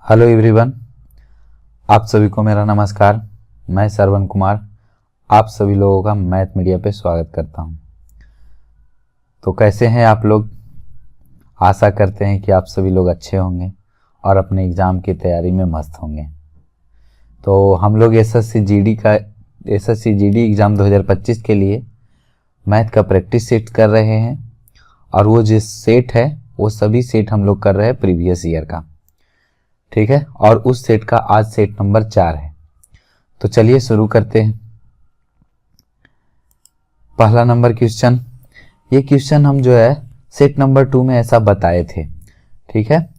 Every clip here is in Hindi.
हेलो एवरीवन, आप सभी को मेरा नमस्कार। मैं श्रवण कुमार आप सभी लोगों का मैथ मीडिया पे स्वागत करता हूं। तो कैसे हैं आप लोग? आशा करते हैं कि आप सभी लोग अच्छे होंगे और अपने एग्ज़ाम की तैयारी में मस्त होंगे। तो हम लोग एसएससी जीडी एग्ज़ाम 2025 के लिए मैथ का प्रैक्टिस सेट कर रहे हैं और वो जो सेट है वो सभी सेट हम लोग कर रहे हैं प्रीवियस ईयर का, ठीक है। और उस सेट का आज सेट नंबर 4 है। तो चलिए शुरू करते हैं। पहला नंबर क्वेश्चन, ये क्वेश्चन हम जो है सेट नंबर 2 में ऐसा बताए थे, ठीक है।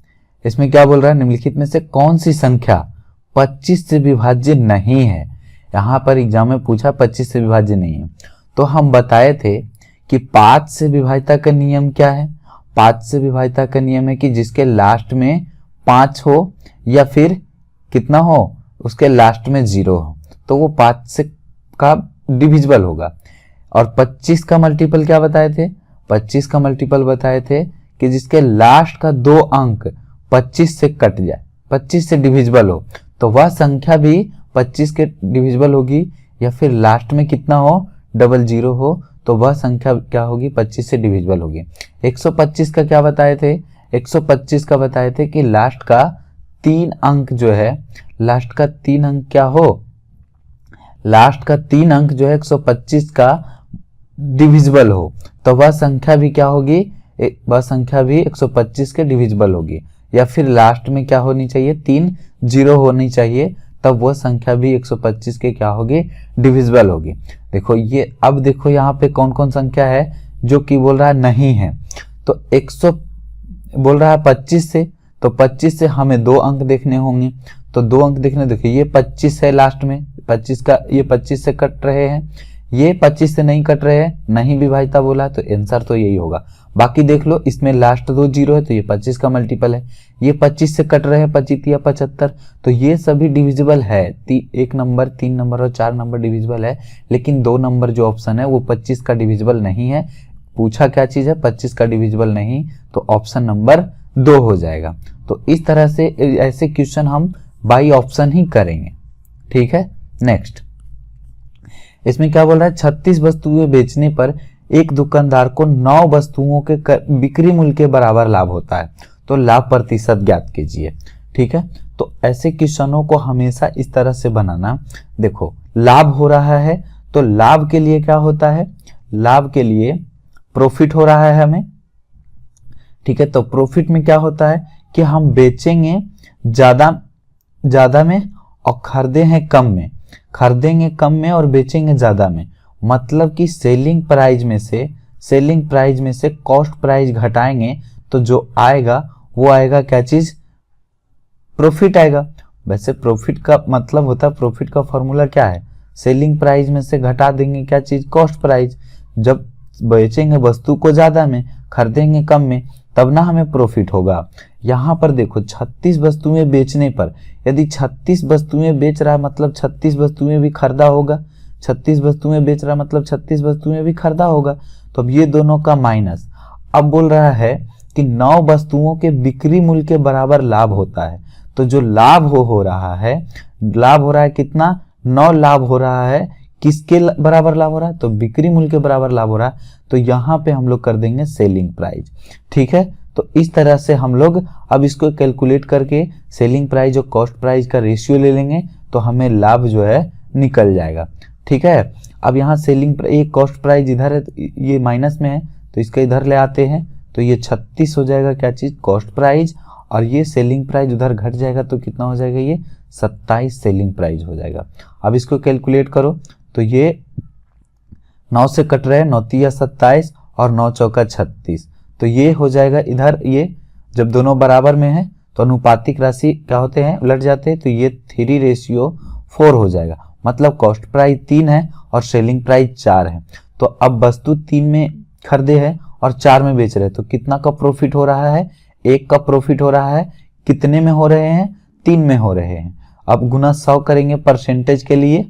इसमें क्या बोल रहा है, निम्नलिखित में से कौन सी संख्या 25 से विभाज्य नहीं है। यहां पर एग्जाम में पूछा 25 से विभाज्य नहीं है, तो हम बताए थे कि 5 से विभाज्यता का नियम क्या है। 5 से विभाज्यता का नियम है कि जिसके लास्ट में 5 हो या फिर कितना हो, उसके लास्ट में 0 हो, तो वो 5 से का डिविजिबल होगा। और 25 का मल्टीपल क्या बताए थे? 25 का मल्टीपल बताए थे कि जिसके लास्ट का 2 अंक 25 से कट जाए, 25 से डिविजिबल हो, तो वह संख्या भी 25 के डिविजिबल होगी। या फिर लास्ट में कितना हो, 00 हो, तो वह संख्या क्या होगी, 25 से डिविजिबल होगी। 125 का क्या बताए थे? 125 का बताए थे कि लास्ट का 3 अंक जो है, लास्ट का 3 अंक क्या हो, लास्ट का 3 अंक जो है 125 का डिविजिबल हो, तो वह संख्या भी क्या होगी, वह संख्या भी 125 के डिविजिबल होगी। या फिर लास्ट में क्या होनी चाहिए, 3 0 होनी चाहिए, तब वह संख्या भी 125 के क्या होगी, डिविजिबल होगी। देखो ये, अब देखो यहाँ पे कौन कौन संख्या है जो कि बोल रहा है नहीं है। तो 100 बोल रहा है 25 से, तो 25 से हमें 2 अंक देखने होंगे, तो 2 अंक देखने, देखिए ये 25 है लास्ट में, 25 का ये 25 से कट रहे हैं, ये 25 से नहीं कट रहे हैं, नहीं विभाज्यता बोला, तो आंसर तो यही होगा। बाकी देख लो, इसमें लास्ट 2 0 है, तो ये 25 का मल्टीपल है। ये 25 से कट रहे हैं, 25 या 75, तो ये सभी डिविजिबल है। 1 नंबर, 3 नंबर और 4 नंबर डिविजिबल है, लेकिन 2 नंबर जो ऑप्शन है वो 25 का डिविजिबल नहीं है। पूछा क्या चीज है, 25 का डिविजिबल नहीं, तो ऑप्शन नंबर 2 हो जाएगा। तो इस तरह से ऐसे क्वेश्चन हम बाई ऑप्शन ही करेंगे, ठीक है। नेक्स्ट, इसमें क्या बोल रहा है, 36 वस्तुएं बेचने पर एक दुकानदार को 9 वस्तुओं के बिक्री मूल्य के बराबर लाभ होता है, तो लाभ प्रतिशत ज्ञात कीजिए, ठीक है। तो ऐसे क्वेश्चनों को हमेशा इस तरह से बनाना। देखो लाभ हो रहा है, तो लाभ के लिए क्या होता है, लाभ के लिए प्रॉफिट हो रहा है हमें, ठीक है। तो प्रॉफिट में क्या होता है कि हम बेचेंगे ज्यादा में और खरीदेंगे कम में, खरीदेंगे कम में और बेचेंगे ज्यादा में। मतलब कि सेलिंग प्राइस में से कॉस्ट प्राइस घटाएंगे, तो जो आएगा वो आएगा क्या चीज, प्रॉफिट आएगा। वैसे प्रॉफिट का मतलब होता है, प्रॉफिट का फॉर्मूला क्या है, सेलिंग प्राइस में से घटा देंगे क्या चीज, कॉस्ट प्राइस। जब बेचेंगे वस्तु को ज्यादा में, खरीदेंगे कम में, तब ना हमें प्रॉफिट होगा। यहां पर देखो 36 वस्तुएं बेचने पर, यदि 36 वस्तुएं बेच रहा है मतलब 36 वस्तुएं भी खरीदा होगा, 36 वस्तुएं बेच रहा है मतलब 36 वस्तुएं भी खरीदा होगा। तो अब ये दोनों का माइनस, अब बोल रहा है कि 9 वस्तुओं के बिक्री मूल्य के बराबर लाभ होता है। तो जो लाभ हो रहा है, लाभ हो रहा है कितना, 9 लाभ हो रहा है, किसके बराबर लाभ हो रहा है, तो बिक्री मूल्य के बराबर लाभ हो रहा है। तो यहाँ पे हम लोग कर देंगे सेलिंग प्राइस, ठीक है। तो इस तरह से हम लोग अब इसको कैलकुलेट करके सेलिंग प्राइस और कॉस्ट प्राइस का रेशियो ले लेंगे, तो हमें लाभ जो है निकल जाएगा, ठीक है। अब यहाँ सेलिंग, ये कॉस्ट प्राइस इधर है, ये माइनस में है, तो इसका इधर ले आते हैं, तो ये 36 हो जाएगा क्या चीज, कॉस्ट प्राइस, और ये सेलिंग प्राइस उधर घट जाएगा, तो कितना हो जाएगा, ये 27 सेलिंग प्राइस हो जाएगा। अब इसको कैलकुलेट करो, तो ये 9 से कट रहे हैं, 9 तिया 27 और 9 चौका 36, तो ये हो जाएगा इधर। ये जब दोनों बराबर में है तो अनुपातिक राशि क्या होते हैं, उलट जाते हैं, तो ये 3:4 हो जाएगा। मतलब कॉस्ट प्राइस 3 है और सेलिंग प्राइस 4 है। तो अब वस्तु 3 में खरीदे हैं और 4 में बेच रहे हैं, तो कितना का प्रॉफिट हो रहा है, 1 का प्रॉफिट हो रहा है। कितने में हो रहे हैं, 3 में हो रहे हैं। अब गुना 100 करेंगे परसेंटेज के लिए,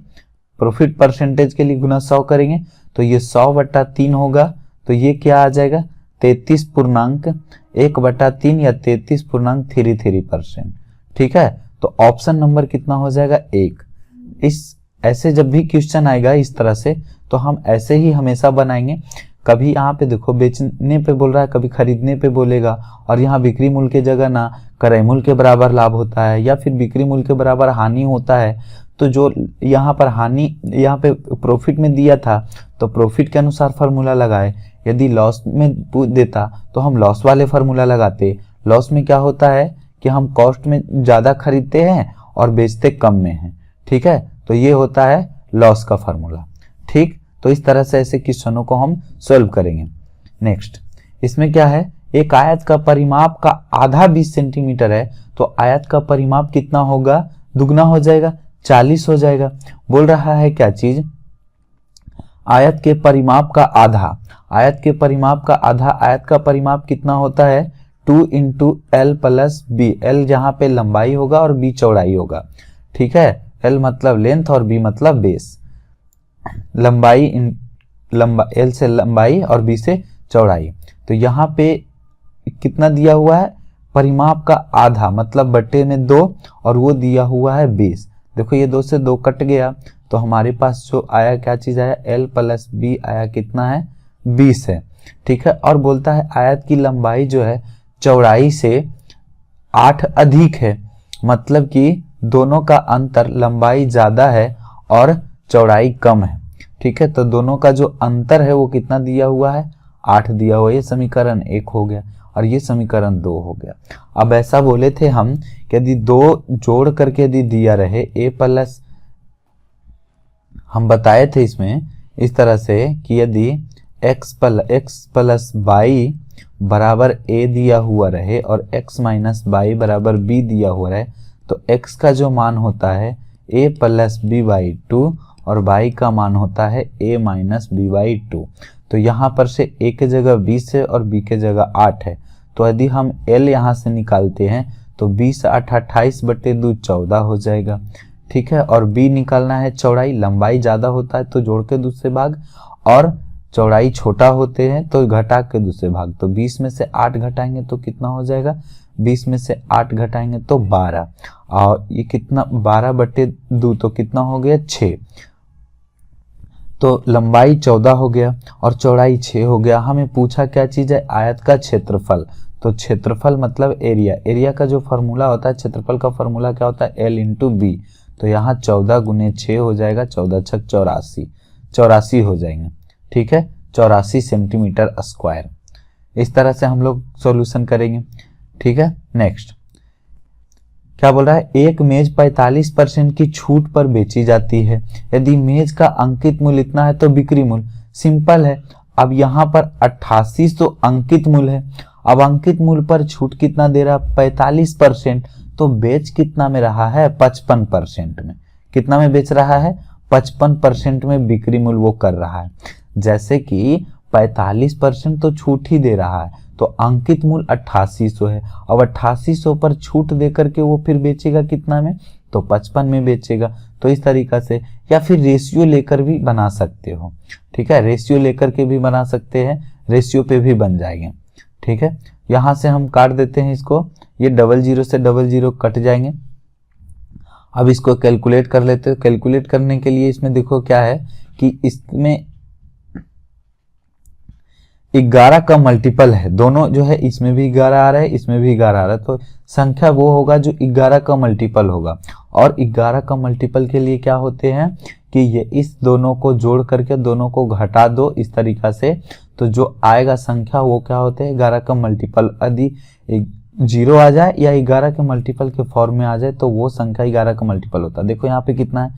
प्रॉफिट परसेंटेज के लिए गुना 100 करेंगे, तो ये 100/3 होगा, तो ये क्या आ जाएगा, 33.1/3 या 33.33%, ठीक है, तो ऑप्शन नंबर कितना हो जाएगा 1। इस ऐसे जब भी क्वेश्चन आएगा इस तरह से तो हम ऐसे ही हमेशा बनाएंगे। कभी यहाँ पे देखो बेचने पे बोल रहा है, कभी खरीदने पे बोलेगा, और यहाँ बिक्री मूल्य के जगह ना क्रय मूल्य के बराबर लाभ होता है या फिर बिक्री मूल्य के बराबर हानि होता है। तो जो यहाँ पर हानि, यहाँ पे प्रॉफिट में दिया था तो प्रॉफिट के अनुसार फार्मूला लगाए, यदि लॉस में देता तो हम लॉस वाले फार्मूला लगाते। लॉस में क्या होता है कि हम कॉस्ट में ज़्यादा खरीदते हैं और बेचते कम में हैं, ठीक है, तो ये होता है लॉस का फार्मूला। ठीक, तो इस तरह से ऐसे क्वेश्चनों को हम सॉल्व करेंगे। नेक्स्ट, इसमें क्या है, एक आयत का परिमाप का आधा 20 सेंटीमीटर है, तो आयत का परिमाप कितना होगा, दुगना हो जाएगा, 40 हो जाएगा। बोल रहा है क्या चीज, आयत के परिमाप का आधा, आयत के परिमाप का आधा, आयत का परिमाप कितना होता है 2 × L + B। L जहां पे लंबाई होगा और B चौड़ाई होगा, ठीक है, L मतलब लेंथ और B मतलब बेस। लंबाई L से लंबाई और B से चौड़ाई। तो यहाँ पे कितना दिया हुआ है, परिमाप का आधा मतलब बट्टे में 2 और वो दिया हुआ है 20। देखो ये 2 से 2 कट गया तो हमारे पास जो आया क्या चीज आया, L + B आया कितना है 20 है, ठीक है। और बोलता है आयत की लंबाई जो है चौड़ाई से 8 अधिक है, मतलब कि दोनों का अंतर लंबाई ज्यादा है और चौड़ाई कम है, ठीक है। तो दोनों का जो अंतर है वो कितना दिया हुआ है 8 दिया हुआ है। ये समीकरण 1 हो गया और ये समीकरण 2 हो गया। अब ऐसा बोले थे हम कि यदि 2 जोड़ करके यदि दिया रहे a+, हम बताए थे इसमें इस तरह से कि यदि x + y बराबर a दिया हुआ रहे और x - y बराबर b दिया हुआ रहे, तो x का जो मान होता है a + b/2 और y का मान होता है a - b/2। तो यहाँ पर से a के जगह 20 है और b के जगह 8 है, तो यदि हम l यहाँ से निकालते हैं तो 20 8 28/2 14 हो जाएगा, ठीक है। और b निकालना है चौड़ाई, लंबाई ज़्यादा होता है तो जोड़ के दूसरे भाग और चौड़ाई छोटा होते हैं तो घटा के दूसरे भाग। तो 20 में से 8 घटाएंगे तो कितना हो जाएगा, 20 में से 8 घटाएंगे तो 12, और ये कितना 12/2 तो कितना हो गया 6। तो लंबाई 14 हो गया और चौड़ाई 6 हो गया। हमें पूछा क्या चीज है, आयत का क्षेत्रफल। तो क्षेत्रफल मतलब एरिया, एरिया का जो फार्मूला होता है, क्षेत्रफल का फार्मूला क्या होता है L × B। तो यहाँ 14 × 6 हो जाएगा, 14 × 6 84, 84 हो जाएंगे, ठीक है, 84 सेंटीमीटर स्क्वायर। इस तरह से हम लोग सॉल्यूशन करेंगे, ठीक है। नेक्स्ट क्या बोल रहा है, एक मेज 45% की छूट पर बेची जाती है, यदि मेज का अंकित मूल्य इतना है तो बिक्री मूल्य, सिंपल है। अब यहाँ पर 88 तो अंकित मूल्य है, अब अंकित मूल्य पर छूट कितना दे रहा है 45%, तो बेच कितना में रहा है 55% में, कितना में बेच रहा है 55% में बिक्री मूल्य वो कर रहा है। जैसे कि 45% तो छूट ही दे रहा है तो अंकित मूल्य 8800 है, अब 8800 पर छूट दे करके वो फिर बेचेगा कितना में, तो 55 में बेचेगा। तो इस तरीका से, या फिर रेशियो लेकर भी बना सकते हो, ठीक है, रेशियो लेकर के भी बना सकते हैं, रेशियो पे भी बन जाएंगे, ठीक है। यहां से हम काट देते हैं इसको, ये 00 से 00 कट जाएंगे। अब इसको कैलकुलेट कर लेते हो। कैलकुलेट करने के लिए इसमें देखो क्या है कि इसमें 11 का मल्टीपल है, दोनों जो है इसमें भी 11 आ रहा है, इसमें भी 11 आ रहा है, तो संख्या वो होगा जो 11 का मल्टीपल होगा। और 11 का मल्टीपल के लिए क्या होते हैं कि ये इस दोनों को जोड़ करके दोनों को घटा दो इस तरीका से, तो जो आएगा संख्या वो क्या होते हैं 11 का मल्टीपल। यदि 0 आ जाए या 11 के मल्टीपल के फॉर्म में आ जाए तो वो संख्या 11 का मल्टीपल होता है। देखो यहाँ पे कितना है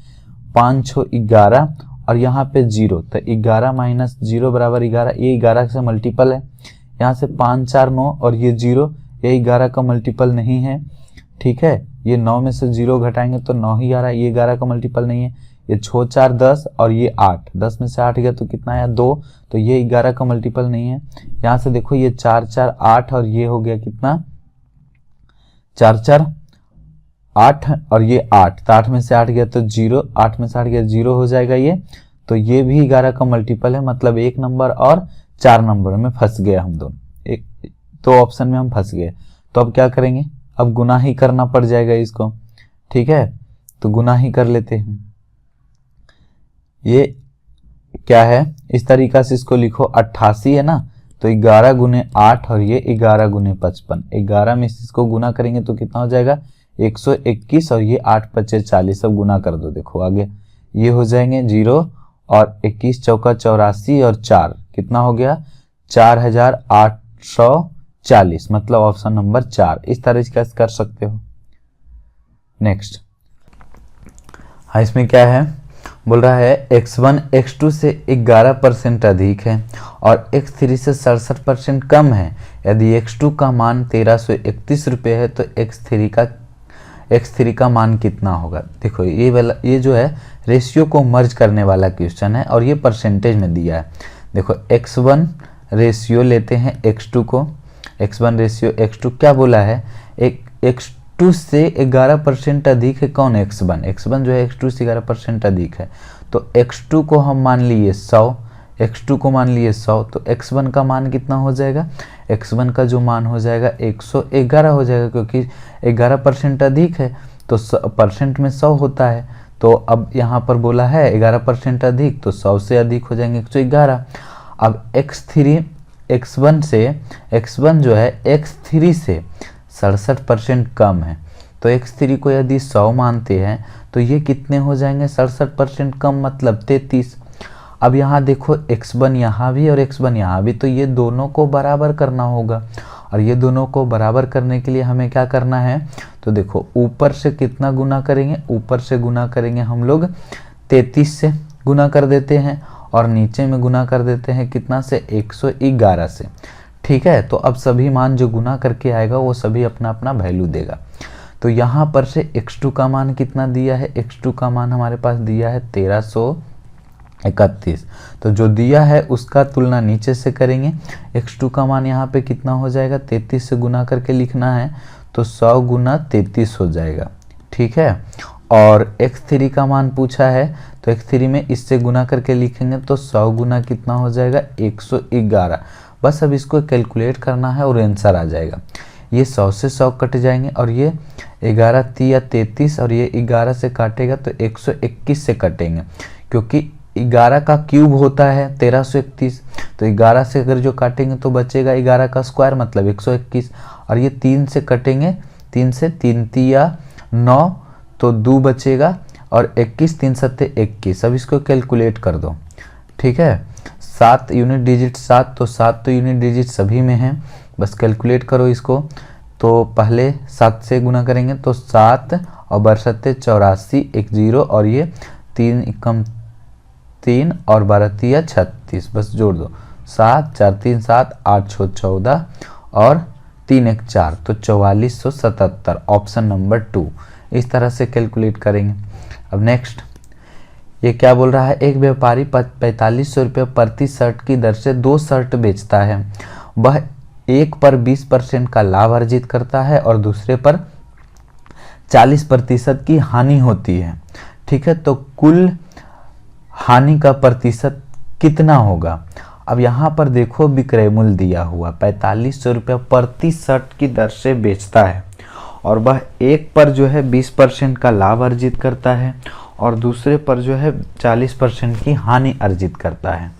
5 6 11 और यहाँ पे 0, तो 11 - 0 बराबर 11, ये 11 से मल्टीपल है। यहाँ से 5 4 9 और ये 0, ये 11 का मल्टीपल नहीं है, ठीक है। ये 9 में से 0 घटाएंगे तो 9 ही आ रहा है, ये 11 का मल्टीपल नहीं है। ये 6 4 10 और ये 8, 10 में से 8 गया तो कितना आया 2, तो ये 11 का मल्टीपल नहीं है। यहाँ से देखो ये 4 4 8 और ये हो गया कितना 4 4 8 और ये 8, तो 8 में से 8 गया तो 0, 8 में से 8 गया 0 हो जाएगा ये। तो ये भी 11 का मल्टीपल है, मतलब 1 नंबर और 4 नंबर में फंस गए हम दोनों, एक 2 ऑप्शन में हम फंस गए। तो अब क्या करेंगे, अब गुना ही करना पड़ जाएगा इसको, ठीक है, तो गुना ही कर लेते हैं। ये क्या है, इस तरीका से इसको लिखो, 88 है ना, तो 11 गुने 8 और ये 11 गुने 55, 11 में इसको गुना करेंगे तो कितना हो जाएगा 121 और ये 8 पचे 40, सब गुना कर दो। देखो आगे ये हो जाएंगे 0 और 21 चौका 84 और 4 कितना हो गया 4840, मतलब ऑप्शन नंबर 4 इस तरह से कर सकते हो। नेक्स्ट, हाँ इसमें क्या है, बोल रहा है x1 x2 से 11% अधिक है और x3 से 67% कम है। यदि x2 का मान 1331 रुपये है तो x3 का मान कितना होगा। देखो ये जो है रेशियो को मर्ज करने वाला क्वेश्चन है और ये परसेंटेज में दिया है। देखो x1 रेशियो लेते हैं x2 को, x1 रेशियो x2 क्या बोला है, एक x2 से 11% अधिक है कौन, x1 जो है x2 से 11% अधिक है, तो x2 को हम मान लिए 100, x2 को मान लिए 100, तो x1 का मान कितना हो जाएगा, x1 का जो मान हो जाएगा 111 हो जाएगा, क्योंकि 11% अधिक है तो परसेंट में 100 होता है। तो अब यहाँ पर बोला है 11% अधिक, तो 100 से अधिक हो जाएंगे 111। अब x1 जो है x3 से 67% कम है, तो x3 को यदि 100 मानते हैं तो ये कितने हो जाएंगे 67% कम, मतलब 33। अब यहाँ देखो x1 यहाँ भी और x1 यहाँ भी, तो ये दोनों को बराबर करना होगा और ये दोनों को बराबर करने के लिए हमें क्या करना है, तो देखो ऊपर से कितना गुना करेंगे, ऊपर से गुना करेंगे हम लोग 33 से गुना कर देते हैं और नीचे में गुना कर देते हैं कितना से 111 से, ठीक है। तो अब सभी मान जो गुना करके आएगा वो सभी अपना अपना वैल्यू देगा। तो यहाँ पर से x2 का मान कितना दिया है, x2 का मान हमारे पास दिया है 1331, तो जो दिया है उसका तुलना नीचे से करेंगे। x2 का मान यहाँ पे कितना हो जाएगा, 33 से गुना करके लिखना है तो 100 गुना 33 हो जाएगा, ठीक है। और x3 का मान पूछा है तो x3 में इससे गुना करके लिखेंगे तो 100 गुना कितना हो जाएगा 111। बस अब इसको कैलकुलेट करना है और आंसर आ जाएगा। ये 100 से 100 कट जाएंगे और ये 11 तिया 33 और ये 11 से काटेगा तो 121 से कटेंगे, क्योंकि 11 का क्यूब होता है 1331, तो 11 से अगर जो काटेंगे तो बचेगा 11 का स्क्वायर मतलब 121, और ये 3 से कटेंगे, 3 से 3 तिया 9 तो 2 बचेगा और 21 3 सत्ते 21। अब इसको कैलकुलेट कर दो, ठीक है। 7 यूनिट डिजिट 7, तो 7 तो यूनिट डिजिट सभी में है, बस कैलकुलेट करो इसको। तो पहले 7 से गुना करेंगे तो 7 और बरसते 84 1 0 और ये 3 एकम 3 और 12 तिया 36, बस जोड़ दो 7 4 3 7 8 6 14 और 3 1 4, तो 4477, ऑप्शन नंबर 2 इस तरह से कैलकुलेट करेंगे। अब नेक्स्ट, ये क्या बोल रहा है, एक व्यापारी 4500 रुपये प्रति शर्ट की दर से 2 शर्ट बेचता है। वह एक पर 20% का लाभ अर्जित करता है और दूसरे पर 40% की हानि होती है, ठीक है। तो कुल हानि का प्रतिशत कितना होगा। अब यहाँ पर देखो विक्रय मूल्य दिया हुआ 4500 रुपये प्रति शर्ट की दर से बेचता है और वह एक पर जो है 20% का लाभ अर्जित करता है और दूसरे पर जो है 40% की हानि अर्जित करता है,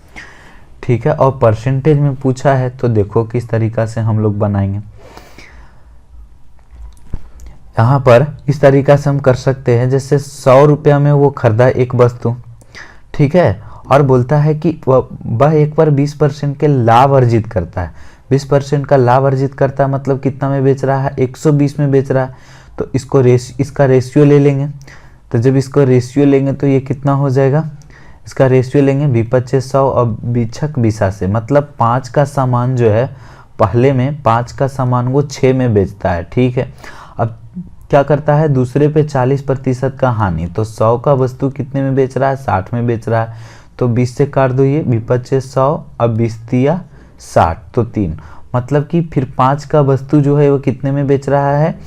ठीक है। और परसेंटेज में पूछा है तो देखो किस तरीका से हम लोग बनाएंगे। यहाँ पर इस तरीका से हम कर सकते हैं, जैसे 100 रुपया में वो खरीदा एक वस्तु, ठीक है, और बोलता है कि वह एक पर 20% के लाभ अर्जित करता है। 20% का लाभ अर्जित करता है मतलब कितना में बेच रहा है, 120 में बेच रहा है, तो इसका रेशियो ले लेंगे। तो जब इसको रेशियो लेंगे तो ये कितना हो जाएगा, इसका रेशियो लेंगे 2500 और बीछक 20 से, मतलब 5 का सामान जो है पहले में 5 का सामान वो 6 में बेचता है, ठीक है। अब क्या करता है, दूसरे पे 40% का हानि, तो 100 का वस्तु कितने में बेच रहा है, 60 में बेच रहा है, तो 20 से काट दो ये 2500 अब 20 तिया 60, तो 3, मतलब कि फिर 5 का वस्तु जो है वो कितने में बेच रहा है,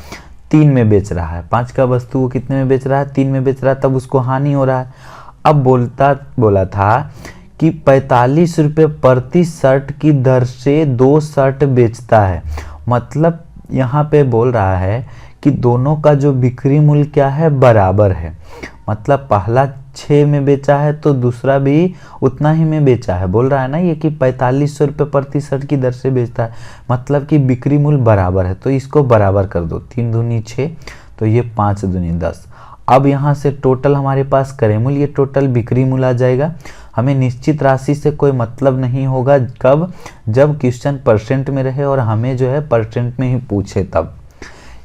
3 में बेच रहा है। 5 का वस्तु वो कितने में बेच रहा है, 3 में बेच रहा है, तब उसको हानि हो रहा है। अब बोला था कि 45 रुपये प्रति शर्ट की दर से 2 शर्ट बेचता है, मतलब यहाँ पे बोल रहा है कि दोनों का जो बिक्री मूल्य क्या है, बराबर है। मतलब पहला 6 में बेचा है तो दूसरा भी उतना ही में बेचा है। बोल रहा है ना ये कि 4500 रुपये प्रति शर्ट की दर से बेचता है, मतलब कि बिक्री मूल्य बराबर है। तो इसको बराबर कर दो, 3 दूनी 6, तो ये 5 दूनी 10। अब यहाँ से टोटल हमारे पास क्रय मूल्य, ये टोटल बिक्री मूल्य आ जाएगा। हमें निश्चित राशि से कोई मतलब नहीं होगा, कब, जब क्वेश्चन परसेंट में रहे और हमें जो है परसेंट में ही पूछे तब।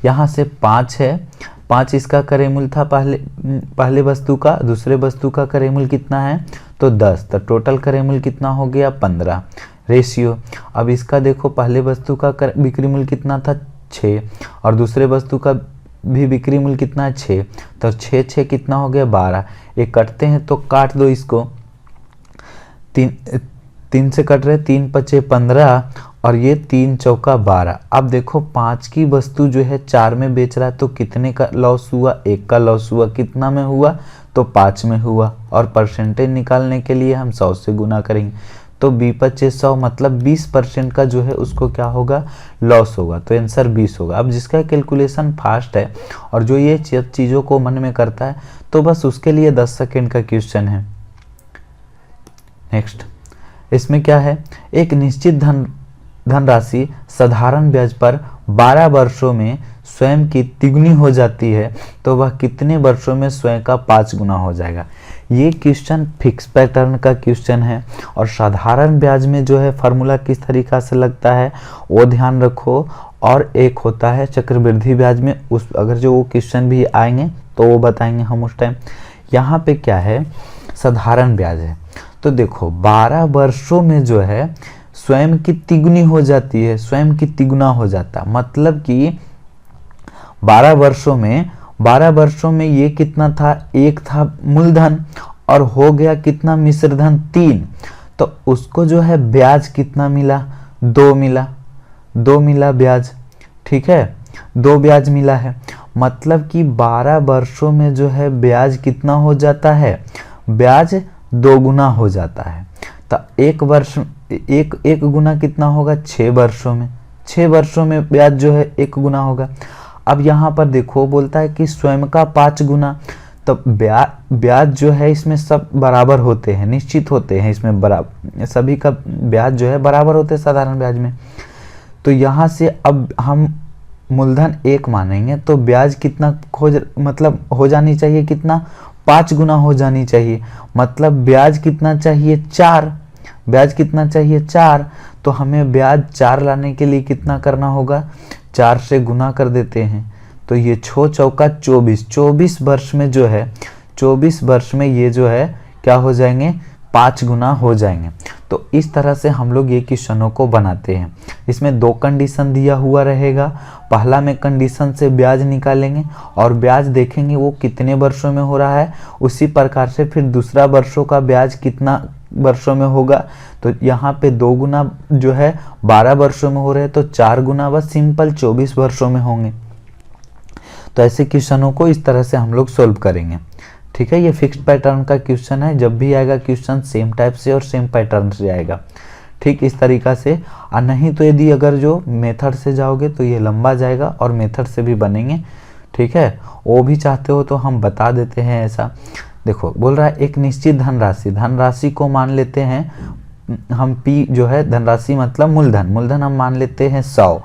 यहाँ से 5 है, 5 इसका क्रय मूल्य था पहले वस्तु का, दूसरे वस्तु का क्रय मूल्य कितना है तो 10, तो टोटल क्रय मूल्य कितना हो गया 15 रेशियो। अब इसका देखो, पहले वस्तु का बिक्री मूल्य कितना था 6 और दूसरे वस्तु का भी बिक्री मूल्य कितना है 6, तो 6 कितना हो गया 12। ये कटते हैं तो काट दो इसको, 3 से कट रहे, 3 पचे 15 और ये 3 चौका 12। अब देखो 5 की वस्तु जो है 4 में बेच रहा है तो कितने का लॉस हुआ, 1 का लॉस हुआ। कितना में हुआ तो 5 में हुआ। और परसेंटेज निकालने के लिए हम 100 से गुना करेंगे, तो 20/100 मतलब 20% का जो है उसको क्या होगा, लॉस होगा। तो आंसर 20 होगा। अब जिसका कैलकुलेशन फास्ट है और जो ये चीज़ों को मन में करता है तो बस उसके लिए 10 सेकेंड का क्वेश्चन है। नेक्स्ट, इसमें क्या है, एक निश्चित धनराशि साधारण ब्याज पर 12 वर्षों में स्वयं की तिगुनी हो जाती है तो वह कितने वर्षों में स्वयं का 5 गुना हो जाएगा। ये क्वेश्चन फिक्स पैटर्न का क्वेश्चन है और साधारण ब्याज में जो है फार्मूला किस तरीका से लगता है वो ध्यान रखो। और एक होता है चक्रवृद्धि ब्याज में, उस अगर जो वो क्वेश्चन भी आएंगे तो वो बताएंगे हम उस टाइम। यहाँ पे क्या है, साधारण ब्याज है तो देखो 12 वर्षों में जो है स्वयं की तिगुनी हो जाती है, स्वयं की तिगुना हो जाता, मतलब कि 12 वर्षों में ये कितना था, 1 था मूलधन और हो गया कितना मिश्रधन 3, तो उसको जो है ब्याज कितना मिला, 2 मिला ब्याज। ठीक है, 2 ब्याज मिला है, मतलब कि 12 वर्षों में जो है ब्याज कितना हो जाता है, ब्याज 2 गुना हो जाता है। तो एक गुना कितना होगा 6 वर्षों में, 6 वर्षों में ब्याज जो है 1 गुना होगा। अब यहाँ पर देखो बोलता है कि स्वयं का 5 गुना, तो ब्याज जो है इसमें सब बराबर होते हैं, निश्चित होते हैं, इसमें बराबर सभी का ब्याज जो है बराबर होते हैं साधारण ब्याज में। तो यहाँ से अब हम मूलधन 1 मानेंगे तो ब्याज कितना मतलब हो जानी चाहिए, कितना 5 गुना हो जानी चाहिए, मतलब ब्याज कितना चाहिए 4, ब्याज कितना चाहिए 4। तो हमें ब्याज 4 लाने के लिए कितना करना होगा, 4 से गुना कर देते हैं। तो ये 6 चौका 24 वर्ष में जो है, 24 वर्ष में ये जो है क्या हो जाएंगे, 5 गुना हो जाएंगे। तो इस तरह से हम लोग ये क्वेश्चनों को बनाते हैं। इसमें 2 कंडीशन दिया हुआ रहेगा, पहला में कंडीशन से ब्याज निकालेंगे और ब्याज देखेंगे वो कितने वर्षों में हो रहा है, उसी प्रकार से फिर दूसरा वर्षों का ब्याज कितना वर्षों में होगा। तो यहाँ पे 2 गुना जो है 12 वर्षों में हो रहे हैं तो 4 गुना बस सिंपल 24 वर्षों में होंगे। तो ऐसे क्वेश्चनों को इस तरह से हम लोग सोल्व करेंगे। ठीक है, ये फिक्स्ड पैटर्न का क्वेश्चन है, जब भी आएगा क्वेश्चन सेम टाइप से और सेम पैटर्न से आएगा। ठीक इस तरीका से, और नहीं तो यदि अगर जो मेथड से जाओगे तो ये लंबा जाएगा और मेथड से भी बनेंगे। ठीक है, वो भी चाहते हो तो हम बता देते हैं। ऐसा देखो बोल रहा है एक निश्चित धनराशि को मान लेते हैं हम, पी जो है धनराशि मतलब मूलधन हम मान लेते हैं 100।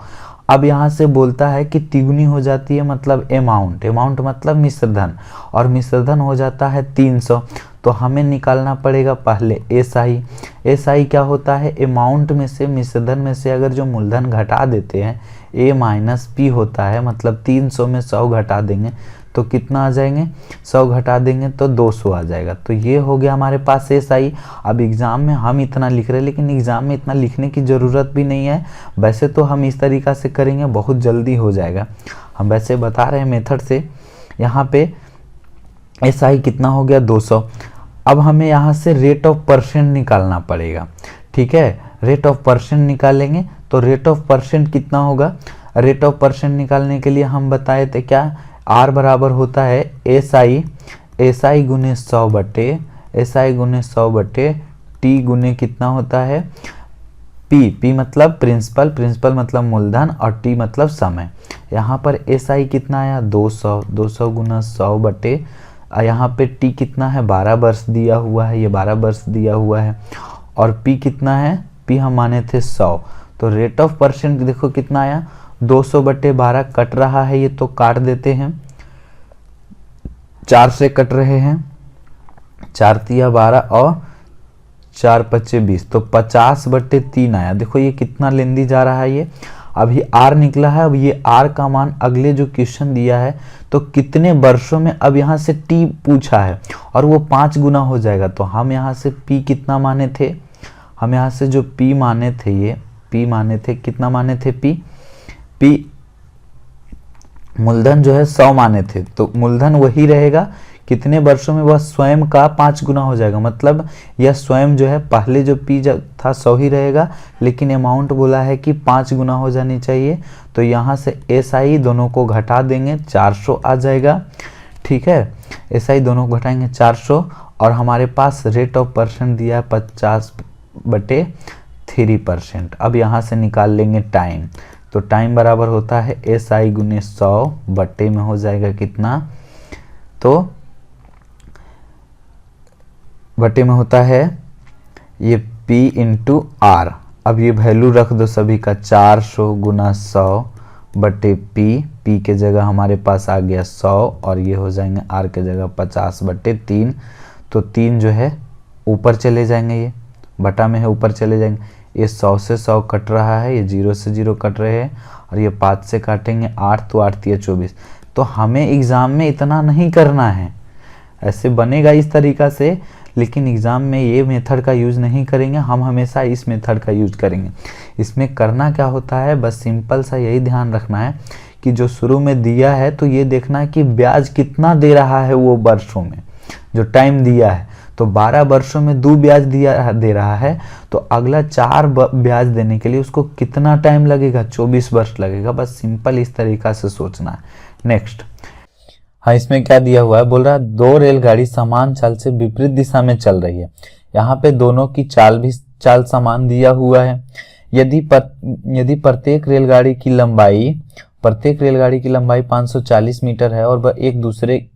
अब यहाँ से बोलता है कि तिगुनी हो जाती है, मतलब अमाउंट मतलब मिश्रधन, और मिश्रधन हो जाता है 300। तो हमें निकालना पड़ेगा पहले एसआई क्या होता है, अमाउंट में से मिश्रधन में से अगर जो मूलधन घटा देते हैं ए माइनस पी होता है, मतलब 300 में 100 घटा देंगे तो कितना आ जाएंगे, 100 घटा देंगे तो 200 आ जाएगा। तो ये हो गया हमारे पास एसआई। अब एग्जाम में हम इतना लिख रहे हैं, लेकिन एग्जाम में इतना लिखने की ज़रूरत भी नहीं है। वैसे तो हम इस तरीका से करेंगे, बहुत जल्दी हो जाएगा। हम वैसे बता रहे हैं मेथड से। यहाँ पे एसआई कितना हो गया 200। अब हमें यहाँ से रेट ऑफ परसेंट निकालना पड़ेगा। ठीक है, रेट ऑफ परसेंट निकालेंगे तो रेट ऑफ परसेंट कितना होगा, रेट ऑफ परसेंट निकालने के लिए हम बताए थे क्या, आर बराबर होता है एसआई गुने 100 बटे टी गुने कितना होता है पी मतलब प्रिंसिपल, प्रिंसिपल मतलब मूलधन, और टी मतलब समय। यहाँ पर एस आई कितना आया 200, 200 गुना 100 बटे, यहाँ पे टी कितना है 12 वर्ष दिया हुआ है, ये 12 वर्ष दिया हुआ है, और पी कितना है, पी हम माने थे 100, तो रेट ऑफ परसेंट देखो कितना आया 200 बटे 12 कट रहा है, ये तो काट देते हैं, 4 से कट रहे हैं, 4 तिया 12 और 4 पच्चे 20, तो 50 बटे 3 आया। देखो ये कितना लेंदी जा रहा है, ये अभी आर निकला है। अब ये आर का मान अगले जो क्वेश्चन दिया है तो कितने वर्षों में, अब यहाँ से टी पूछा है और वो 5 गुना हो जाएगा, तो हम यहाँ से पी कितना माने थे, हम यहाँ से जो पी माने थे, ये पी माने थे, कितना माने थे पी मूलधन जो है 100 माने थे, तो मूलधन वही रहेगा, कितने वर्षों में वह स्वयं का 5 गुना हो जाएगा, मतलब यह स्वयं जो है पहले जो पी था 100 ही रहेगा, लेकिन अमाउंट बोला है कि 5 गुना हो जानी चाहिए, तो यहाँ से एस आई दोनों को घटा देंगे 400 आ जाएगा। ठीक है, एस आई दोनों को घटाएंगे 400, और हमारे पास रेट ऑफ परसेंट दिया है 50 बटे 3%। अब यहाँ से निकाल लेंगे टाइम, तो टाइम बराबर होता है एस आई गुने 100 बटे में हो जाएगा कितना, तो बटे में होता है ये P इंटू आर। अब ये वैल्यू रख दो सभी का, 400 गुना 100 बटे P के जगह हमारे पास आ गया 100, और ये हो जाएंगे R के जगह 50 बटे 3, तो 3 जो है ऊपर चले जाएंगे, ये बटा में है ऊपर चले जाएंगे, ये 100 से 100 कट रहा है, ये 0 से 0 कट रहे हैं, और ये 5 से काटेंगे 8, तो 8 तिया 24। तो हमें एग्ज़ाम में इतना नहीं करना है, ऐसे बनेगा इस तरीक़ा से, लेकिन एग्ज़ाम में ये मेथड का यूज़ नहीं करेंगे, हम हमेशा इस मेथड का यूज करेंगे। इसमें करना क्या होता है, बस सिंपल सा यही ध्यान रखना है कि जो शुरू में दिया है तो ये देखना है कि ब्याज कितना दे रहा है वो वर्षों में, जो टाइम दिया है तो 12 वर्षों में 2 ब्याज दे रहा है, तो अगला 4 ब्याज देने के लिए उसको कितना टाइम लगेगा, 24 वर्ष लगेगा। बस सिंपल इस तरीका से सोचना है। नेक्स्ट, हाँ इसमें क्या दिया हुआ है, बोल रहा है 2 रेलगाड़ी समान चाल से विपरीत दिशा में चल रही है। यहाँ पे दोनों की चाल समान दिया हुआ है। यदि प्रत्येक रेलगाड़ी की लंबाई 540 मीटर है और वह एक दूसरे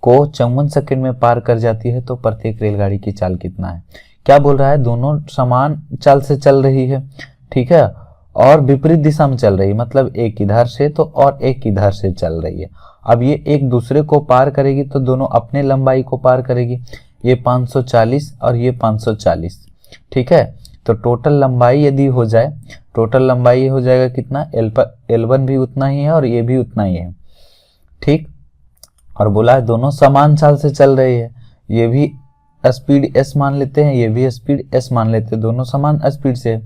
को 54 सेकंड में पार कर जाती है, तो प्रत्येक रेलगाड़ी की चाल कितना है। क्या बोल रहा है, दोनों समान चाल से चल रही है, ठीक है, और विपरीत दिशा में चल रही है, मतलब एक इधर से तो और एक इधर से चल रही है। अब ये एक दूसरे को पार करेगी तो दोनों अपने लंबाई को पार करेगी, ये 540 और ये 540, ठीक है। तो टोटल लंबाई यदि हो जाए, टोटल लंबाई हो जाएगा कितना, L1 भी उतना ही है और ये भी उतना ही है, ठीक। और बोला है दोनों समान चाल से चल रही है, ये भी स्पीड s मान लेते हैं, ये भी स्पीड s मान लेते हैं, दोनों समान स्पीड से।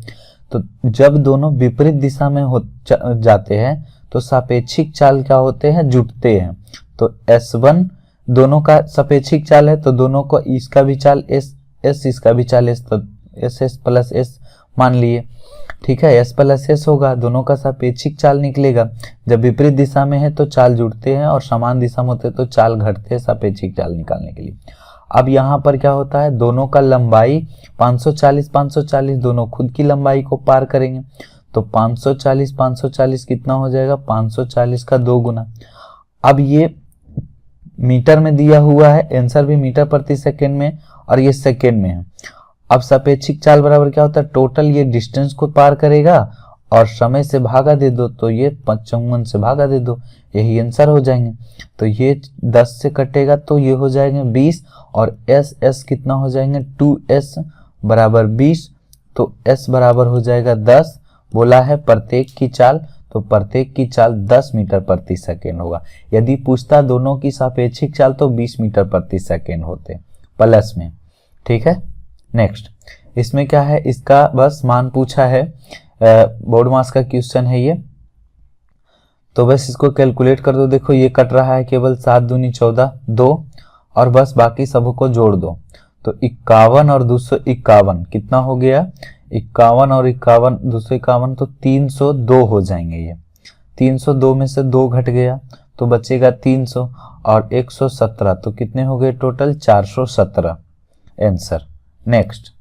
तो जब दोनों विपरीत दिशा में जाते हैं तो सापेक्षिक चाल क्या होते हैं, जुटते हैं। तो S1 दोनों का सापेक्षिक चाल है, तो दोनों को इसका भी चाल s इसका भी चाल s, तो s प्लस s मान लिए, ठीक है। s प्लस s होगा, दोनों का सापेक्षिक चाल निकलेगा। जब विपरीत दिशा में है तो चाल जुड़ते हैं और समान दिशा में होते हैं तो चाल घटते हैं सापेक्षिक चाल निकालने के लिए। अब यहाँ पर क्या होता है, दोनों का लंबाई 540 दोनों खुद की लंबाई को पार करेंगे, तो 540 कितना हो जाएगा, 540 का 2 गुना। अब ये मीटर में दिया हुआ है, आंसर भी मीटर प्रति सेकेंड में और ये सेकेंड में है। अब सापेक्षिक चाल बराबर क्या होता है, टोटल ये डिस्टेंस को पार करेगा और समय से भागा दे दो, तो ये 55 से भागा दे दो, यही आंसर हो जाएंगे। तो ये 10 से कटेगा तो ये हो जाएंगे 20, और s कितना हो जाएंगे, 2s बराबर 20, तो s बराबर हो जाएगा 10। बोला है प्रत्येक की चाल, तो प्रत्येक की चाल 10 मीटर प्रति सेकेंड होगा। यदि पूछता दोनों की सापेक्षिक चाल तो 20 मीटर प्रति सेकेंड होते प्लस में, ठीक है। नेक्स्ट, इसमें क्या है, इसका बस मान पूछा है, बोर्ड मास का क्वेश्चन है ये, तो बस इसको कैलकुलेट कर दो। देखो ये कट रहा है केवल 7 दूनी 14, 2, और बस बाकी सबको जोड़ दो, तो 51 और 251 कितना हो गया, 51 और 51 251, तो 302 हो जाएंगे। ये 302 में से 2 घट गया तो बचेगा 300 और 117, तो कितने हो गए टोटल, 417 आंसर। नेक्स्ट,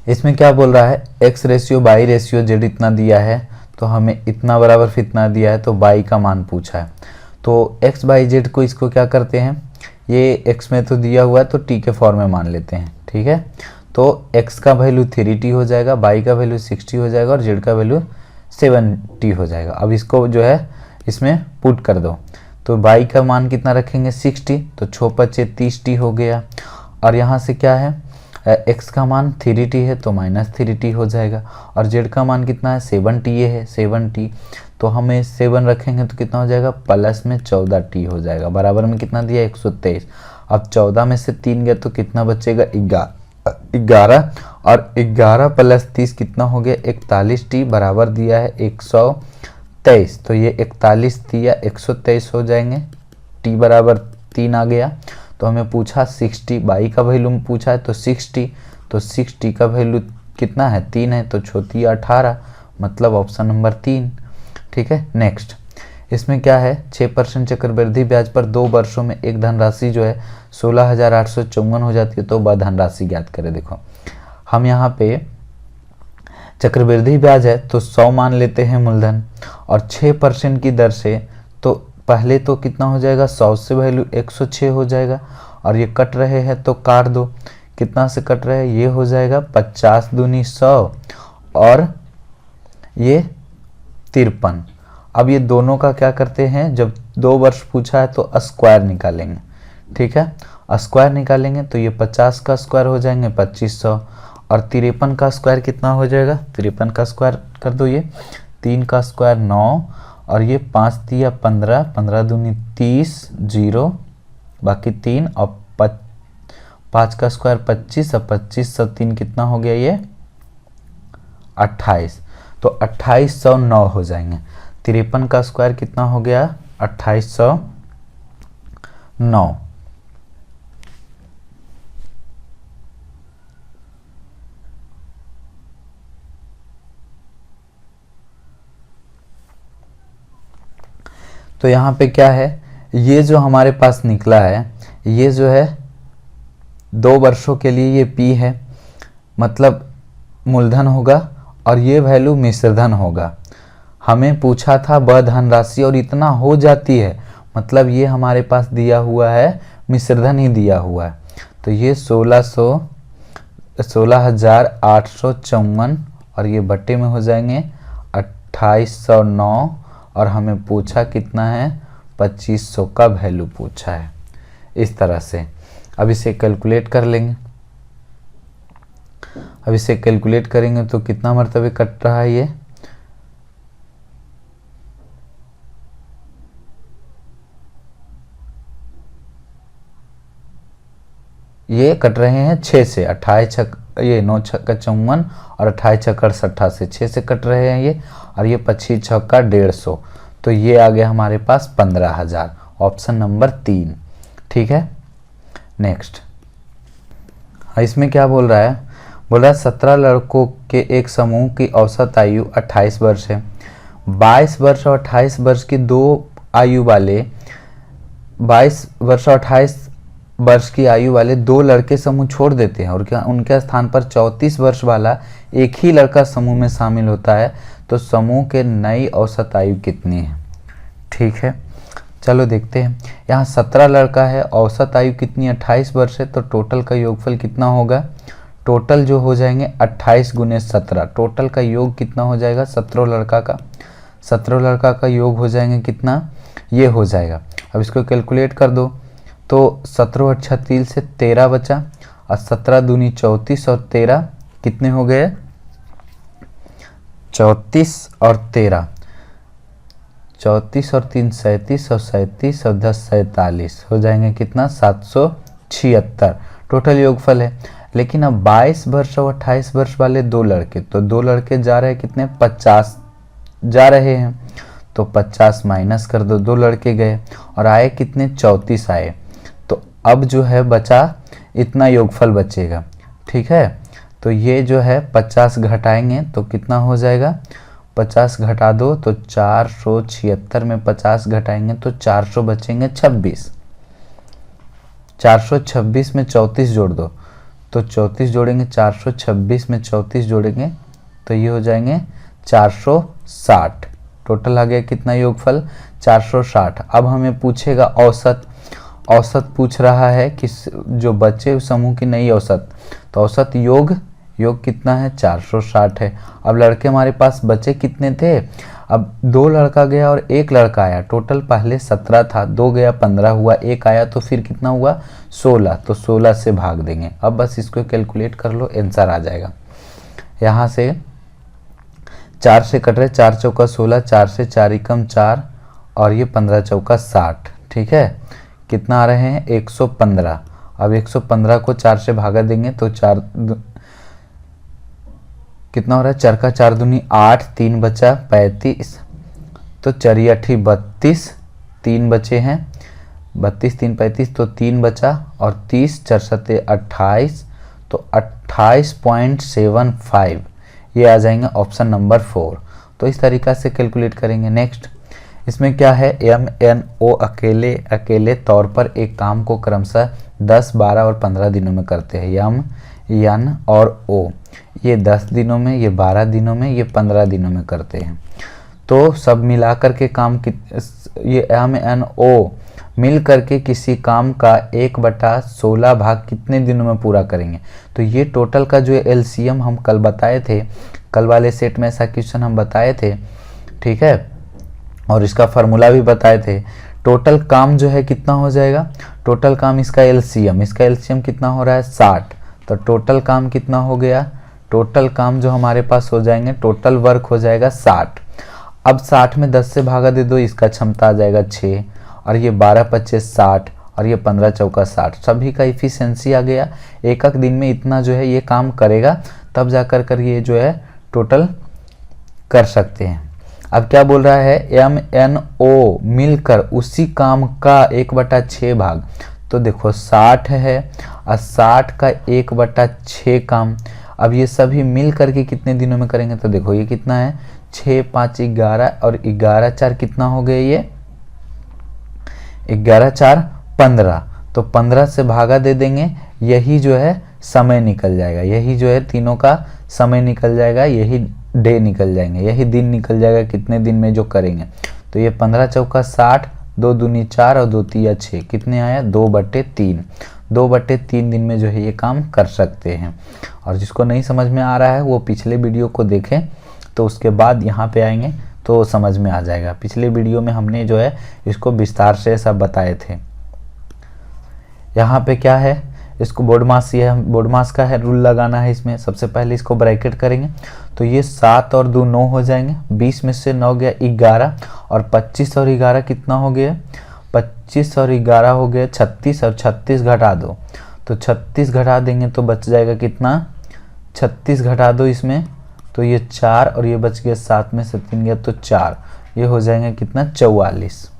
इसमें क्या बोल रहा है, x ratio by ratio Z इतना दिया है, तो हमें इतना बराबर फिर इतना दिया है, तो बाई का मान पूछा है। तो x बाई जेड को इसको क्या करते हैं, ये x में तो दिया हुआ है तो t के फॉर्म में मान लेते हैं, ठीक है। तो x का वैल्यू 3t हो जाएगा, बाई का वैल्यू 60 हो जाएगा और z का वैल्यू 7t हो जाएगा। अब इसको जो है इसमें पुट कर दो, तो बाई का मान कितना रखेंगे 60, तो 6 पच्चे 30t हो गया। और यहाँ से क्या है, x का मान 3t है तो -3t हो जाएगा, और z का मान कितना है 7t है 7t, तो हमें 7 रखेंगे तो कितना हो जाएगा, प्लस में 14t हो जाएगा, बराबर में कितना दिया 123। अब 14 में से 3 गया तो कितना बचेगा 11, और 11 प्लस 30 कितना हो गया 41t, बराबर दिया है 123, तो ये 41 दिया 123 हो जाएंगे, t बराबर 3 आ गया। तो हमें पूछा 60, बाई का वैल्यू पूछा है तो 60, तो 60 का वैल्यू कितना है 3 है, तो छोटी 18, मतलब ऑप्शन नंबर 3, ठीक है। नेक्स्ट, इसमें क्या है, 6% चक्रवृद्धि ब्याज पर 2 वर्षों में एक धनराशि जो है 16,854 हो जाती है, तो वह धनराशि ज्ञात करें। देखो हम यहाँ पे चक्रवृद्धि ब्याज है तो 100 मान लेते हैं मूलधन, और 6% की दर से, तो पहले तो कितना हो जाएगा 100 से वैल्यू 106 हो जाएगा, और ये कट रहे हैं तो काट दो, कितना से कट रहे हैं, ये हो जाएगा 50 दूनी 100 और ये 53। अब ये दोनों का क्या करते हैं, जब 2 वर्ष पूछा है तो स्क्वायर निकालेंगे, ठीक है। स्क्वायर निकालेंगे तो ये 50 का स्क्वायर हो जाएंगे 2500, और 53 का स्क्वायर कितना हो जाएगा, 53 का स्क्वायर कर दो, ये 3 का स्क्वायर 9, और ये 5 दिया 15, 15 दूनी 30, 0 बाकी 3, और 5 का स्क्वायर 25, और 25 सब 3 कितना हो गया ये 28, तो 2809 हो जाएंगे। 53 का स्क्वायर कितना हो गया 2809। तो यहाँ पे क्या है, ये जो हमारे पास निकला है, ये जो है 2 वर्षों के लिए ये P है, मतलब मूलधन होगा, और ये वैल्यू मिश्रधन होगा। हमें पूछा था ब धनराशि और इतना हो जाती है, मतलब ये हमारे पास दिया हुआ है मिश्रधन ही दिया हुआ है, तो ये 16,854 और ये बट्टे में हो जाएंगे 2809, और हमें पूछा कितना है 2500 का वैल्यू पूछा है, इस तरह से। अब इसे कैलकुलेट कर लेंगे, अब इसे कैलकुलेट करेंगे तो कितना मरतबे कट रहा है, ये कट रहे हैं 6 से, 28 छक ये 9 छक्का 54 और 28 छक्का 88 से 6 से कट रहे हैं ये, और ये 25 छक्का 150, तो ये आ गया हमारे पास 15,000, ऑप्शन नंबर 3, ठीक है। नेक्स्ट, इसमें क्या बोल रहा है, बोल रहा है 17 लड़कों के एक समूह की औसत आयु 28 वर्ष है। 22 वर्ष और 28 वर्ष की दो आयु वाले 22 वर्ष और 28 वर्ष की आयु वाले 2 लड़के समूह छोड़ देते हैं और क्या उनके स्थान पर 34 वर्ष वाला एक ही लड़का समूह में शामिल होता है, तो समूह के नई औसत आयु कितनी है। ठीक है, चलो देखते हैं। यहाँ 17 लड़का है, औसत आयु कितनी 28 वर्ष है, तो टोटल का योगफल कितना होगा, टोटल जो हो जाएंगे 28 गुने 17, टोटल का योग कितना हो जाएगा 17 लड़का का, 17 लड़का का योग हो जाएंगे कितना, ये हो जाएगा। अब इसको कैलकुलेट कर दो तो 17 और 36 से 13 बचा, और 17 दूनी 34 और 13 कितने हो गए 34 और 13, 34 और 3 37 और 37 और 10 47 हो जाएंगे कितना 776 टोटल योगफल है। लेकिन अब 22 वर्ष और 28 वर्ष वाले 2 लड़के, तो 2 लड़के जा रहे हैं कितने 50 जा रहे हैं, तो 50 माइनस कर दो, 2 लड़के गए और आए कितने 34 आए, तो अब जो है बचा इतना योगफल बचेगा। ठीक है, तो ये जो है 50 घटाएंगे तो कितना हो जाएगा, 50 घटा दो तो 476 में 50 घटाएंगे तो 400 बचेंगे 26, 426 में 34 जोड़ दो तो 34 जोड़ेंगे, 426 में 34 जोड़ेंगे तो ये हो जाएंगे 460। टोटल आ गया कितना योगफल, 460। अब हमें पूछेगा औसत, औसत पूछ रहा है कि जो बचे उस समूह की नई औसत, तो औसत योग कितना है, 460 है। अब लड़के हमारे पास बचे कितने थे, अब 2 लड़का गया और 1 लड़का आया, टोटल पहले 17 था, 2 गया 15 हुआ, 1 आया तो फिर कितना हुआ 16, तो 16 से भाग देंगे। अब बस इसको कैलकुलेट कर लो, आंसर आ जाएगा। यहाँ से 4 से कट रहे, 4 चौका 16, 4 से 4 एकम 4 और ये 15 चौका 60, ठीक है। कितना आ रहे हैं 115। अब 115 को 4 से भागा देंगे तो 4 कितना हो रहा है, 4 का 4 दूनी 8, 3 बचा 35, तो 4 8 32, 3 बचे हैं 32 3 35, तो 3 बचा और 30 4 7 28, तो 28.75 ये आ जाएंगे ऑप्शन नंबर 4। तो इस तरीका से कैलकुलेट करेंगे। नेक्स्ट इसमें क्या है, MNO अकेले तौर पर एक काम को क्रमशः 10, 12 और 15 दिनों में करते हैं। M, N और O ये 10 दिनों में, ये 12 दिनों में, ये 15 दिनों में करते हैं। तो सब मिलाकर के काम ये MNO मिल करके किसी काम का 1/16 भाग कितने दिनों में पूरा करेंगे। तो ये टोटल का जो LCM हम कल बताए थे, कल वाले सेट में ऐसा क्वेश्चन हम बताए थे, ठीक है, और इसका फार्मूला भी बताए थे। टोटल काम जो है कितना हो जाएगा, टोटल काम इसका LCM कितना हो रहा है 60, तो टोटल काम कितना हो गया, टोटल काम जो हमारे पास हो जाएंगे, टोटल वर्क हो जाएगा 60। अब 60 में 10 से भागा दे दो, इसका क्षमता आ जाएगा 6, और ये 12 25 60 और ये 15 चौका 60, सभी का इफिशियंसी आ गया। एक दिन में इतना जो है ये काम करेगा, तब जाकर कर ये जो है टोटल कर सकते हैं। अब क्या बोल रहा है, MNO मिलकर उसी काम का 1/6 भाग, तो देखो 60 है और 60 का 1/6 काम, अब ये सभी मिल करके कितने दिनों में करेंगे, तो देखो ये कितना है 6 5 11 और 11 4 कितना हो गए, ये 11 4 15, तो 15 से भागा दे देंगे, यही जो है समय निकल जाएगा, यही जो है तीनों का समय निकल जाएगा, यही डे निकल जाएंगे, यही दिन निकल जाएगा कितने दिन में जो करेंगे। तो ये 15 चौका 60, 2 दूनी 4 और 2 तिया 6, कितने आया 2/3, 2/3 दिन में जो है ये काम कर सकते हैं। और जिसको नहीं समझ में आ रहा है वो पिछले वीडियो को देखें, तो उसके बाद यहाँ पे आएंगे तो समझ में आ जाएगा। पिछले वीडियो में हमने जो है इसको विस्तार से सब बताए थे। यहाँ पे क्या है, इसको बोर्ड मास, ये बोर्ड मास का है, रूल लगाना है इसमें। सबसे पहले इसको ब्रैकेट करेंगे तो ये 7 और 2 9 हो जाएंगे, 20 में से 9 गया 11 और 25 और 11 कितना हो गया, 25 और 11 हो गया 36 और 36 घटा दो, तो 36 घटा देंगे तो बच जाएगा कितना, 36 घटा दो इसमें तो ये 4 और ये बच गया 7 में से 3 गया तो 4, ये हो जाएंगे कितना 44।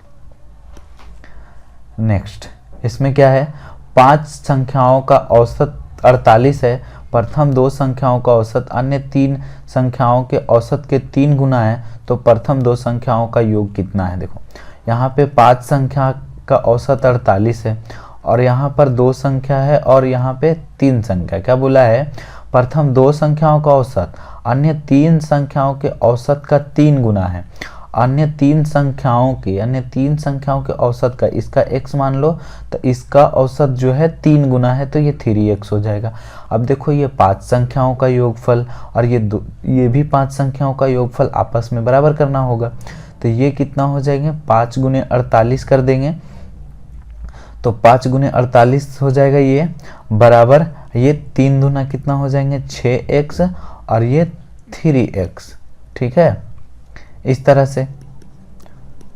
नेक्स्ट इसमें क्या है, 5 संख्याओं का औसत 48 है, प्रथम 2 संख्याओं का औसत अन्य 3 संख्याओं के औसत के 3 गुना है, तो प्रथम 2 संख्याओं का योग कितना है। देखो यहाँ पे 5 संख्या का औसत 48 है और यहाँ पर 2 संख्या है और यहाँ पे 3 संख्या, क्या बोला है, प्रथम 2 संख्याओं का औसत अन्य 3 संख्याओं के औसत का 3 गुना है, अन्य 3 संख्याओं के औसत का, इसका x मान लो तो इसका औसत जो है 3 गुना है, तो ये 3x हो जाएगा। अब देखो ये 5 संख्याओं का योगफल और ये भी 5 संख्याओं का योगफल आपस में बराबर करना होगा, तो ये कितना हो जाएंगे 5 गुने 48 कर देंगे, तो 5 गुने 48 हो जाएगा ये बराबर, ये 3 दूना कितना हो जाएंगे 6x और ये 3x, ठीक है, इस तरह से।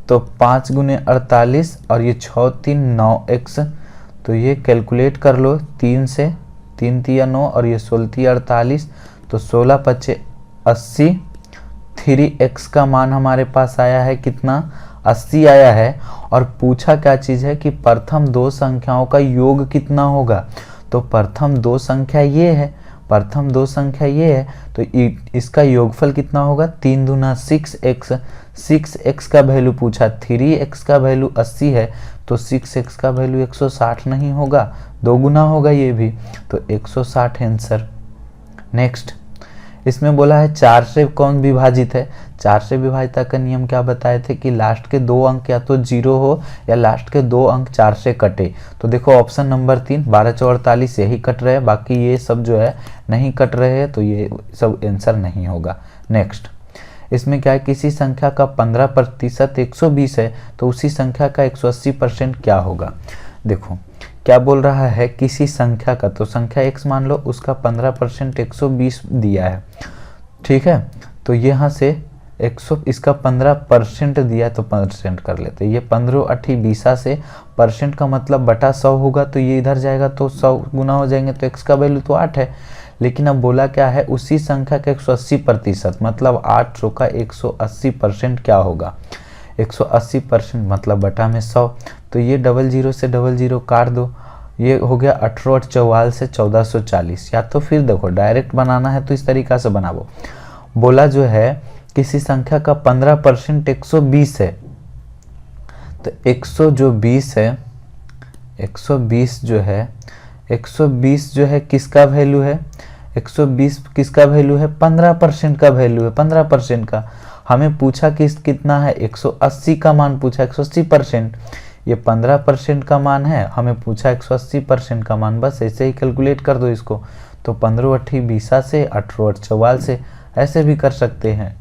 तो 5 गुने 48 और ये 6 3 9x, तो ये कैलकुलेट कर लो, 3 से 3 तिया 9 और ये 16 तिया 48, तो 16 5 80, 3x का मान हमारे पास आया है कितना 80 आया है। और पूछा क्या चीज़ है कि प्रथम 2 संख्याओं का योग कितना होगा, तो प्रथम 2 संख्या ये है, प्रथम 2 संख्या ये है, तो इसका योगफल कितना होगा 3 दूना 6x, 6x का वैल्यू पूछा, 3x का वैल्यू 80 है तो 6x का वैल्यू 160 नहीं होगा, 2 गुना होगा ये भी, तो 160 आंसर। नेक्स्ट, इसमें बोला है 4 से कौन विभाजित है। 4 से विभाजिता का नियम क्या बताए थे कि लास्ट के 2 अंक या तो 0 हो या लास्ट के 2 अंक 4 से कटे। तो देखो ऑप्शन नंबर 3 12 चौक 48 यही कट रहे हैं, बाकी ये सब जो है नहीं कट रहे हैं, तो ये सब आंसर नहीं होगा। नेक्स्ट, इसमें क्या है, किसी संख्या का 15% 120 है तो उसी संख्या का 180% क्या होगा। देखो क्या बोल रहा है, किसी संख्या का, तो संख्या x मान लो, उसका 15% 120 दिया है, ठीक है। तो यहाँ से 100 इसका 15% दिया है तो परसेंट कर लेते हैं। ये 15×8 से परसेंट का मतलब बटा 100 होगा, तो ये इधर जाएगा तो 100 गुना हो जाएंगे, तो x का वैल्यू तो 8 है। लेकिन अब बोला क्या है, उसी संख्या का 180% मतलब 800 का 180% क्या होगा। 180% मतलब बटा में 100, तो ये 00 से 00 काट दो, ये हो गया 18×8 से 1440। या तो फिर देखो डायरेक्ट बनाना है तो इस तरीका से बनाओ। बोला जो है किसी संख्या का 15% 120 है, तो 120 है, 120 जो है किसका वैल्यू है, 120 किसका वैल्यू है, 15% का वैल्यू है, 15% का। हमें पूछा कि कितना है, 180 का मान पूछा, 180%, ये 15% का मान है, हमें पूछा 180% का मान, बस ऐसे ही कैलकुलेट कर दो इसको। तो 15×8 से 18×8 से ऐसे भी कर सकते हैं,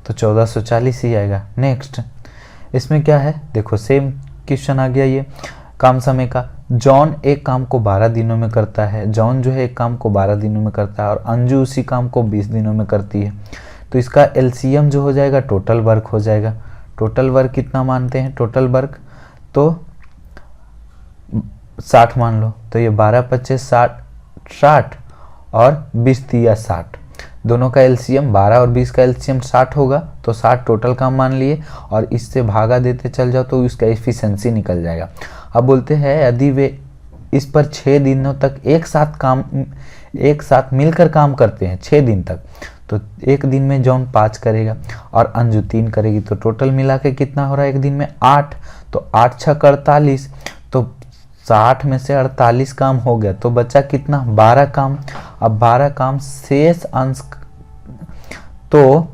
तो 1440 ही आएगा। नेक्स्ट, इसमें क्या है, देखो सेम क्वेश्चन आ गया, ये काम समय का। जॉन एक काम को 12 दिनों में करता है, जॉन जो है एक काम को 12 दिनों में करता है और अंजू उसी काम को 20 दिनों में करती है। तो इसका एलसीएम जो हो जाएगा टोटल वर्क हो जाएगा। टोटल वर्क कितना मानते हैं, टोटल वर्क तो 60 मान लो, तो ये 12×25 60 और 20×3 60, दोनों का एलसीएम 12 और 20 का एलसीएम 60 होगा, तो 60 टोटल काम मान लिए और इससे भागा देते चल जाओ तो इसका एफिशिएंसी निकल जाएगा। अब बोलते हैं यदि वे इस पर 6 दिनों तक एक साथ मिलकर काम करते हैं 6 दिन तक, तो एक दिन में जॉन 5 करेगा और अंजू 3 करेगी, तो टोटल मिला के कितना हो रहा है एक दिन में 8, तो 8 × 6 = 48, तो 60 में से 48 काम हो गया, तो बचा कितना, 12 काम। अब 12 काम शेष अंश, तो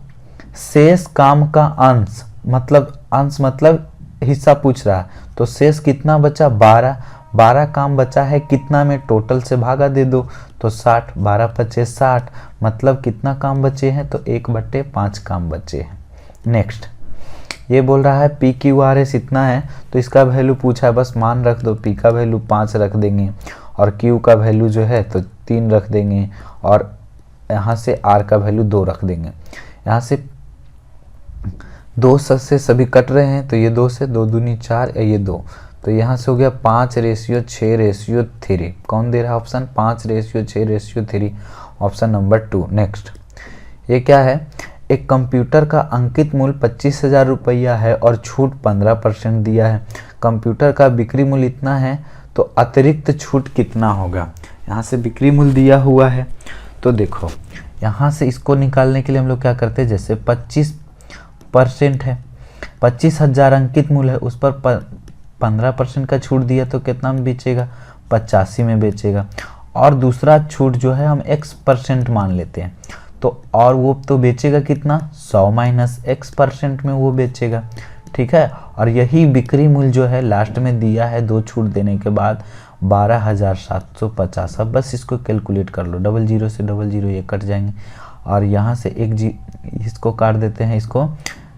शेष काम का अंश मतलब हिस्सा पूछ रहा है, तो शेष कितना बचा, 12 काम बचा है कितना में, टोटल से भागा दे दो, तो 60, 12×25 60, मतलब कितना काम बचे हैं, तो 1/5 काम बचे हैं। नेक्स्ट, ये बोल रहा है PQRS इतना है, तो इसका वैल्यू पूछा है, बस मान रख दो, P का वैल्यू 5 रख देंगे और Q का वैल्यू जो है तो 3 रख देंगे और यहाँ से R का वैल्यू 2 रख देंगे। यहाँ से 2 से सभी कट रहे हैं, तो ये 2 से 2 दूनी 4 या ये 2, तो यहाँ से हो गया 5:6:3। कौन दे रहा है ऑप्शन, 5:6:3, ऑप्शन नंबर 2। नेक्स्ट, ये क्या है, एक कंप्यूटर का अंकित मूल्य 25,000 रुपया है और छूट 15% दिया है। कंप्यूटर का बिक्री मूल्य इतना है, तो अतिरिक्त छूट कितना होगा। यहाँ से बिक्री मूल्य दिया हुआ है, तो देखो यहाँ से इसको निकालने के लिए हम लोग क्या करते हैं, जैसे 25% है, 25,000 अंकित मूल्य है, उस पर 15% का छूट दिया तो कितना में बेचेगा, 85 में बेचेगा। और दूसरा छूट जो है हम x% मान लेते हैं, तो और वो तो बेचेगा कितना, 100 - x% में वो बेचेगा, ठीक है। और यही बिक्री मूल्य जो है लास्ट में दिया है 2 छूट देने के बाद 12,750। अब बस इसको कैलकुलेट कर लो, 00 से 00 ये कट जाएंगे और यहाँ से इसको काट देते हैं, इसको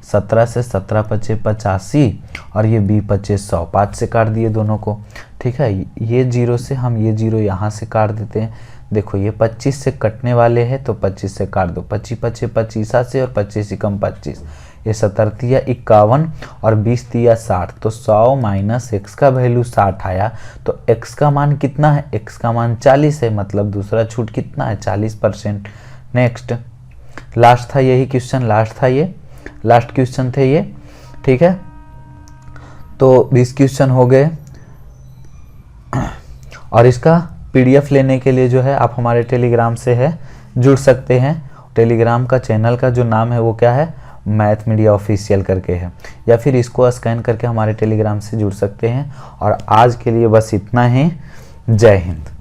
17 से 17 × 5 = 85 और ये 20 × 5 = 100, 5 से काट दिए दोनों को, ठीक है। ये 0 से हम ये 0 यहाँ से काट देते हैं। देखो ये 25 से कटने वाले हैं, तो 25 से काट दो, 25 × 5 = 25 से और 25 × 25, ये 17 × 51 और 20 × 60, तो 100 - x का वैल्यू 60 आया, तो x का मान कितना है, x का मान 40 है, मतलब दूसरा छूट कितना है, 40%। नेक्स्ट, लास्ट था यही क्वेश्चन, लास्ट क्वेश्चन थे ये, ठीक है। तो 20 क्वेश्चन हो गए और इसका PDF लेने के लिए जो है आप हमारे टेलीग्राम से है जुड़ सकते हैं। टेलीग्राम का चैनल का जो नाम है वो क्या है, मैथ मीडिया ऑफिशियल करके है, या फिर इसको स्कैन करके हमारे टेलीग्राम से जुड़ सकते हैं। और आज के लिए बस इतना ही। जय हिंद।